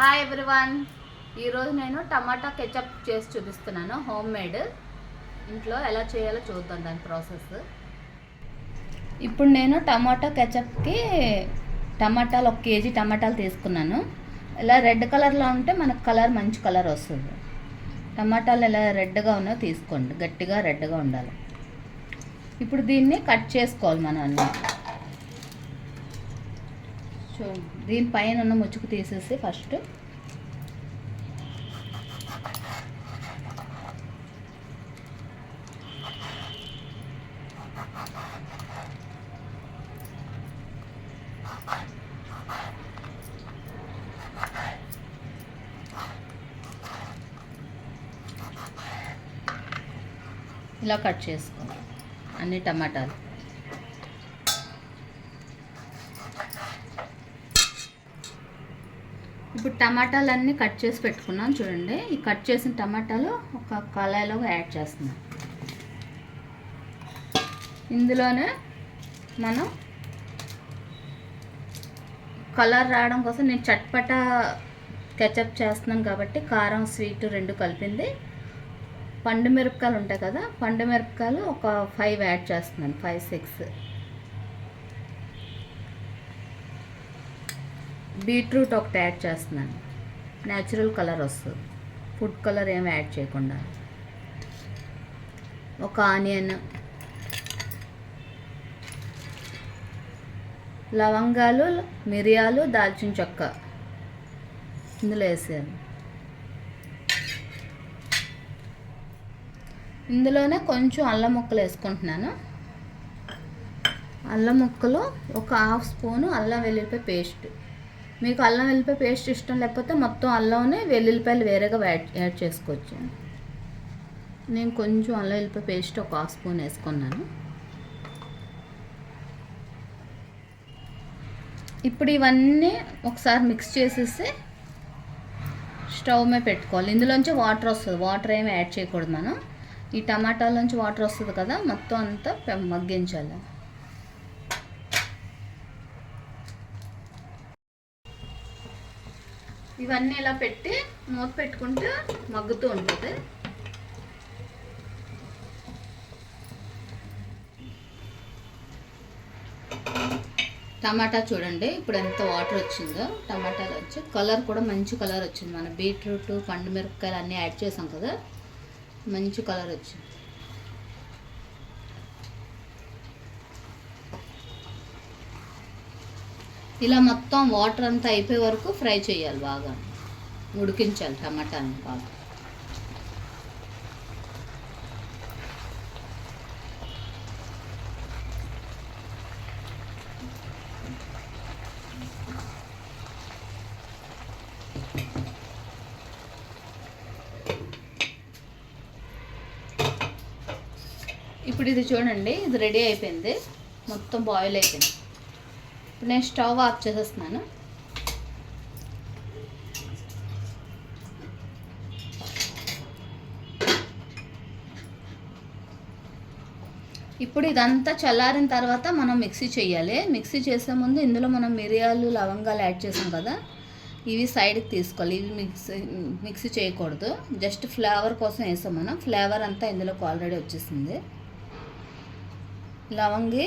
Hi everyone. ఈరోజు నేను టమాటా ketchup చేసి చూపిస్తున్నాను. హోమ్ మేడ్ ఇంట్లో ఎలా చేయాలో చూద్దాం దాని ప్రాసెస్. ఇప్పుడు నేను టమాటా కెచప్కి టమాటాలు 1 కేజీ టమాటాలు తీసుకున్నాను. ఇలా రెడ్ కలర్లో ఉంటే మనకు కలర్ మంచి కలర్ వస్తుంది. టమాటాలు ఎలా రెడ్గా ఉన్నాయో తీసుకోండి, గట్టిగా రెడ్గా ఉండాలి. ఇప్పుడు దీన్ని కట్ చేసుకోవాలి మనం అన్నీ. దీనిపైన ఉన్న ముచ్చుకు తీసేసి ఫస్ట్ ఇలా కట్ చేసుకోవాలి అన్ని టమాటాలు. ఇప్పుడు టమాటాలన్నీ కట్ చేసి పెట్టుకున్నాను చూడండి. ఈ కట్ చేసిన టమాటాలు ఒక కళాయిలో యాడ్ చేస్తున్నాం. ఇందులోనే మనం కలర్ రావడం కోసం నేను చట్పటా కెచప్ చేస్తున్నాను కాబట్టి కారం స్వీట్ 2 కలిపింది. పండు మిరపకాయలు ఉంటాయి కదా, పండు మిరపకాయలు ఒక 5 యాడ్ చేస్తున్నాను, 5-6. బీట్రూట్ ఒకటి యాడ్ చేస్తున్నాను, న్యాచురల్ కలర్ వస్తుంది, ఫుడ్ కలర్ ఏమి యాడ్ చేయకుండా. ఒక ఆనియన్, లవంగాలు, మిరియాలు, దాల్చిన చెక్క ఇందులో వేసాను. ఇందులోనే కొంచెం అల్లం ముక్కలు వేసుకుంటున్నాను. అల్లం ముక్కలు ఒక 1/2 స్పూను అల్లం వెల్లుల్లిపాయ పేస్ట్. మీకు అల్లం వెల్లుల్లిపాయ పేస్ట్ ఇష్టం లేకపోతే మొత్తం అల్లంనే వెల్లుల్లిపాయలు వేరేగా యాడ్ చేసుకోవచ్చు. నేను కొంచెం అల్లం వెల్లుల్లిపాయ పేస్ట్ ఒక 1/2 స్పూన్ వేసుకున్నాను. ఇప్పుడు ఇవన్నీ ఒకసారి మిక్స్ చేసేసి స్టవ్ మీద పెట్టుకోవాలి. ఇందులోంచి వాటర్ వస్తుంది, వాటర్ ఏమి యాడ్ చేయకూడదు మనం. ఈ టమాటాలోంచి వాటర్ వస్తుంది కదా, మొత్తం అంతా మగ్గించాలి. ఇవన్నీ ఇలా పెట్టి మూత పెట్టుకుంటే మగ్గుతూ ఉంటుంది. టమాటా చూడండి ఇప్పుడు ఎంత వాటర్ వచ్చిందో. టమాటాలు వచ్చి కలర్ కూడా మంచి కలర్ వచ్చింది. మన బీట్రూట్, పండు మిరపకాయలు అన్నీ యాడ్ చేసాం కదా, మంచి కలర్ వచ్చింది. ఇలా మొత్తం వాటర్ అంతా అయిపోయే వరకు ఫ్రై చేయాలి, బాగా ఉడికించాలి టమాటాని బాగా. ఇప్పుడు ఇది చూడండి, ఇది రెడీ అయిపోయింది, మొత్తం బాయిల్ అయిపోయింది. ఇప్పుడు నేను స్టవ్ ఆఫ్ చేసేస్తున్నాను. ఇప్పుడు ఇదంతా చల్లారిన తర్వాత మనం మిక్సీ చేయాలి. మిక్సీ చేసే ముందు ఇందులో మనం మిరియాలు, లవంగాలు యాడ్ చేసాం కదా, ఇవి సైడ్కి తీసుకోవాలి. ఇవి మిక్సీ చేయకూడదు, జస్ట్ ఫ్లేవర్ కోసం వేసాం మనం. ఫ్లేవర్ అంతా ఇందులోకి ఆల్రెడీ వచ్చేసింది. లవంగి,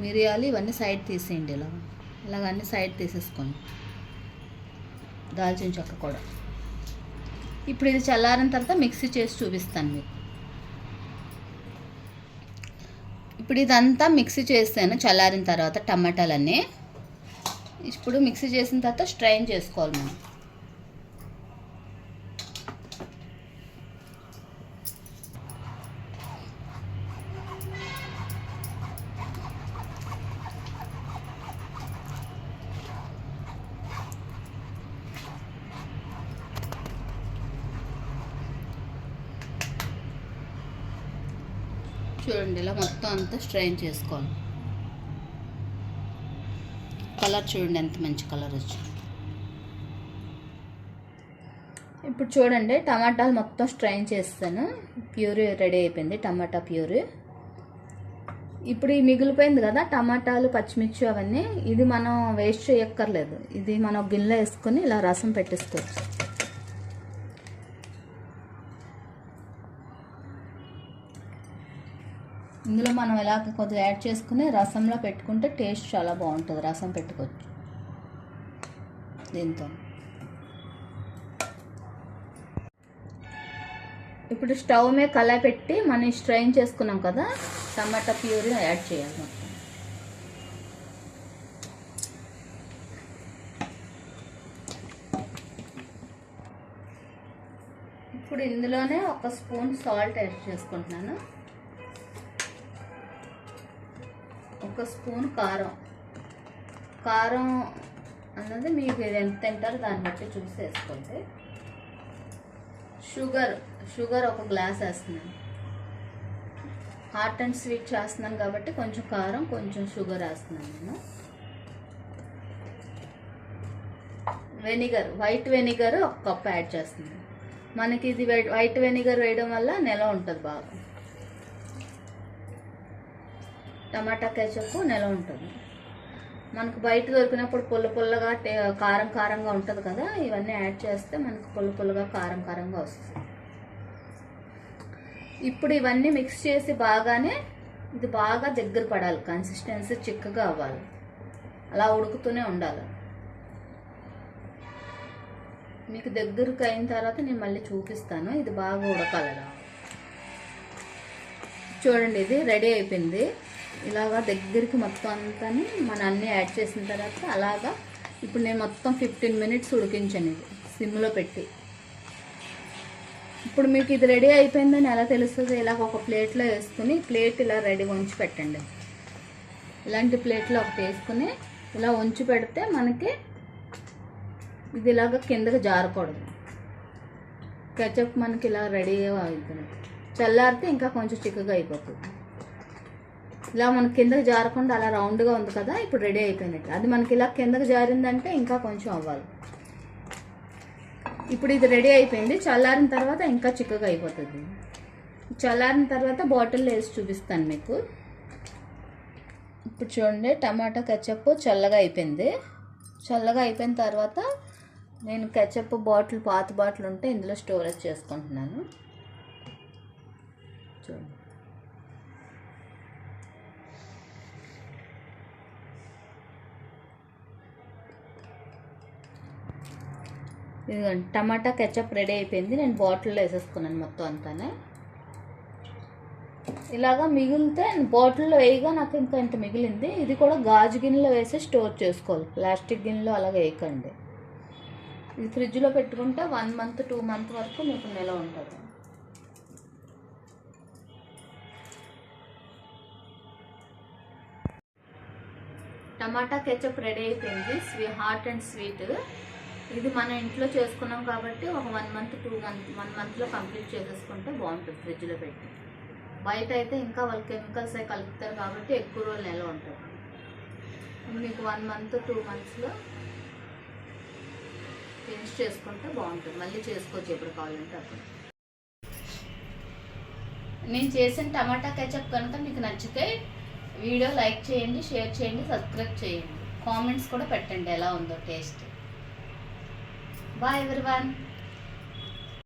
మిరియాలు ఇవన్నీ సైడ్ తీసేయండి. ఇలాగ అన్నీ సైడ్ తీసేసుకోండి. దాల్చిన చెక్క కూడా. ఇప్పుడు ఇది చల్లారిన తర్వాత మిక్సీ చేసి చూపిస్తాను మీకు. ఇప్పుడు ఇదంతా మిక్సీ చేస్తాను చల్లారిన తర్వాత టమాటాలన్నీ. ఇప్పుడు మిక్సీ చేసిన తర్వాత స్ట్రైన్ చేసుకోవాలి మనం. చూడండి ఇలా మొత్తం అంతా స్ట్రైన్ చేసుకోవాలి. కలర్ చూడండి ఎంత మంచి కలర్ వచ్చింది. ఇప్పుడు చూడండి టమాటాలు మొత్తం స్ట్రైన్ చేస్తాను. ప్యూరీ రెడీ అయిపోయింది, టమాటా ప్యూరీ. ఇప్పుడు ఈ మిగిలిపోయింది కదా టమాటాలు పచ్చిమిర్చి అవన్నీ, ఇది మనం వేస్ట్ చేయక్కర్లేదు. ఇది మనం గిన్నెలో వేసుకొని ఇలా రసం పెట్టేసుకోవచ్చు. ఇందులో మనం ఇలా కొద్దిగా యాడ్ చేసుకుని రసంలో పెట్టుకుంటే టేస్ట్ చాలా బాగుంటుంది. రసం పెట్టుకోవచ్చు దీంతో. ఇప్పుడు స్టవ్ మీద కళాయి పెట్టి మనం స్ట్రైన్ చేసుకున్నాం కదా టమాటా ప్యూరీ యాడ్ చేయాలి మొత్తం. ఇప్పుడు ఇందులోనే 1 స్పూన్ సాల్ట్ యాడ్ చేసుకుంటున్నాను, 1 స్పూన్ కారం అన్నది మీకు ఎంత తింటారో దాన్ని బట్టి చూసి వేసుకోండి. షుగర్ 1 గ్లాస్ వేస్తున్నాను. హాట్ అండ్ స్వీట్ చేస్తున్నాను కాబట్టి కొంచెం కారం కొంచెం షుగర్ వేస్తున్నాను నేను. వైట్ వెనిగర్ 1 కప్ యాడ్ చేస్తున్నాను. మనకి ఇది వైట్ వెనిగర్ వేయడం వల్ల నిల్వ ఉంటుంది బాగా. టమాటా కెచప్ నిల్వ ఉంటుంది. మనకు బయట దొరికినప్పుడు పుల్లగా కారంగా ఉంటుంది కదా, ఇవన్నీ యాడ్ చేస్తే మనకు పుల్లగా కారంగా వస్తుంది. ఇప్పుడు ఇవన్నీ మిక్స్ చేసి బాగానే ఇది బాగా దగ్గర పడాలి, కన్సిస్టెన్సీ చిక్కగా అవ్వాలి, అలా ఉడుకుతూనే ఉండాలి. మీకు దగ్గరకు అయిన తర్వాత నేను మళ్ళీ చూపిస్తాను. ఇది బాగా ఉడకాలి. చూడండి ఇది రెడీ అయిపోయింది. ఇలాగా దగ్గరికి మొత్తం అంతా మనం అన్నీ యాడ్ చేసిన తర్వాత అలాగా ఇప్పుడు నేను మొత్తం 15 మినిట్స్ ఉడికించాను ఇది సిమ్లో పెట్టి. ఇప్పుడు మీకు ఇది రెడీ అయిపోయిందని ఎలా తెలుస్తుంది? ఇలాగ ఒక ప్లేట్లో వేసుకుని, ప్లేట్ ఇలా రెడీగా ఉంచి పెట్టండి. ఇలాంటి ప్లేట్లో ఒకటి వేసుకుని ఇలా ఉంచి పెడితే మనకి ఇది ఇలాగ కిందకి జారకూడదు. కెచప్ మనకి ఇలా రెడీగా అవుతుంది. చల్లారితే ఇంకా కొంచెం చిక్కగా అయిపోతుంది. ఇలా మనకి కిందకి జారకుండా అలా రౌండ్గా ఉంది కదా, ఇప్పుడు రెడీ అయిపోయినట్టు. అది మనకి ఇలా కిందకి జారిందంటే ఇంకా కొంచెం అవ్వాలి. ఇప్పుడు ఇది రెడీ అయిపోయింది. చల్లారిన తర్వాత ఇంకా చిక్కగా అయిపోతుంది. చల్లారిన తర్వాత బాటిల్లో వేసి చూపిస్తాను మీకు. ఇప్పుడు చూడండి టమాటా కెచప్ చల్లగా అయిపోయింది. చల్లగా అయిపోయిన తర్వాత నేను కెచప్ బాటిల్, పాత బాటిల్ ఉంటే ఇందులో స్టోరేజ్ చేసుకుంటున్నాను. చూడండి ఇదిగోండి టమాటా కెచప్ రెడీ అయిపోయింది. నేను బాటిల్లో వేసేసుకున్నాను మొత్తం అంతానే. ఇలాగా మిగిలితే బాటిల్లో వేయగా నాకు ఇంకా ఇంత మిగిలింది. ఇది కూడా గాజు గిన్నెలో వేసి స్టోర్ చేసుకోవాలి, ప్లాస్టిక్ గిన్నెలో అలాగ వేయకండి. ఇది ఫ్రిడ్జ్లో పెట్టుకుంటే 1 మంత్ 2 మంత్ వరకు మీకు నిల్వ ఉంటుంది. టమాటా కెచప్ రెడీ అయిపోయింది. Hot and sweet. ఇది మన ఇంట్లో చేసుకున్నాం కాబట్టి ఒక 1 మంత్ 1 మంత్లో కంప్లీట్ చేసేసుకుంటే బాగుంటుంది ఫ్రిడ్జ్లో పెట్టి. బయట అయితే ఇంకా వాళ్ళు కెమికల్స్ అవి కలుపుతారు కాబట్టి ఎక్కువ రోజులు నిల్వ ఉంటుంది. మీకు 1 మంత్ 2 మంత్స్లో ఫినిష్ చేసుకుంటే బాగుంటుంది. మళ్ళీ చేసుకోవచ్చు ఎప్పుడు కావాలంటే అప్పుడు. నేను చేసిన టమాటా కెచప్ కనుక మీకు నచ్చితే వీడియో లైక్ చేయండి, షేర్ చేయండి, సబ్స్క్రైబ్ చేయండి, కామెంట్స్ కూడా పెట్టండి ఎలా ఉందో టేస్ట్. Bye everyone.